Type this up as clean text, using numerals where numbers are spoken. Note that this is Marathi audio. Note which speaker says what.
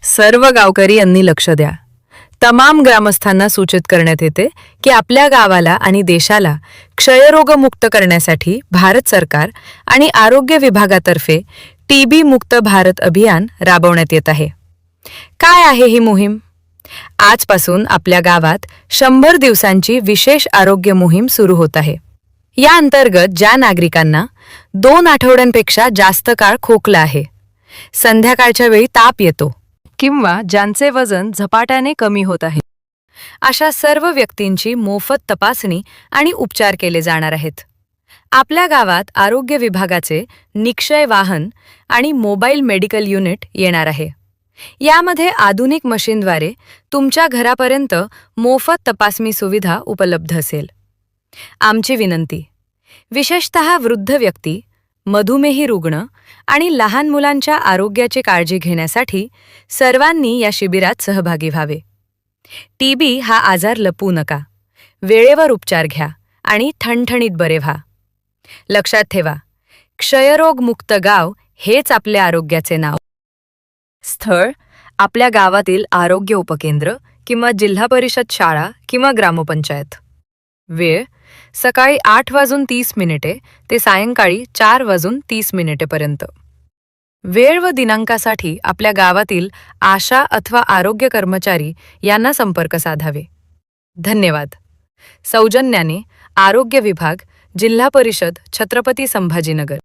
Speaker 1: सर्व गावकरी यांनी लक्ष द्या. तमाम ग्रामस्थांना सूचित करण्यात येते की आपल्या गावाला आणि देशाला क्षयरोगमुक्त करण्यासाठी भारत सरकार आणि आरोग्य विभागातर्फे टीबी मुक्त भारत अभियान राबवण्यात येत आहे. काय आहे ही मोहीम? आजपासून आपल्या गावात 100 दिवसांची विशेष आरोग्य मोहीम सुरू होत आहे. या अंतर्गत ज्या नागरिकांना 2 आठवड्यांपेक्षा जास्त काळ खोकला आहे, संध्याकाळच्या वेळी ताप येतो किंवा ज्यांचे वजन झपाट्याने कमी होत आहे, अशा सर्व व्यक्तींची मोफत तपासणी आणि उपचार केले जाणार आहेत. आपल्या गावात आरोग्य विभागाचे निक्षय वाहन आणि मोबाईल मेडिकल युनिट येणार आहे. यामध्ये आधुनिक मशीनद्वारे तुमच्या घरापर्यंत मोफत तपासणी सुविधा उपलब्ध असेल. आमची विनंती, विशेषतः वृद्ध व्यक्ती, मधुमेही रुग्ण आणि लहान मुलांच्या आरोग्याची काळजी घेण्यासाठी सर्वांनी या शिबिरात सहभागी व्हावे. टीबी हा आजार लपवू नका. वेळेवर उपचार घ्या आणि ठणठणीत बरे व्हा. लक्षात ठेवा, क्षयरोग मुक्त गाव हेच आपल्या आरोग्याचे नाव. स्थळ: आपल्या गावातील आरोग्य उपकेंद्र किंवा जिल्हा परिषद शाळा किंवा ग्रामपंचायत. वेळ: सकाळी 8:30 ते सायंकाळी 4:30 पर्यंत. वेळ व दिनांकासाठी आपल्या गावातील आशा अथवा आरोग्य कर्मचारी यांना संपर्क साधावे. धन्यवाद. सौजन्याने आरोग्य विभाग, जिल्हा परिषद, छत्रपती संभाजीनगर.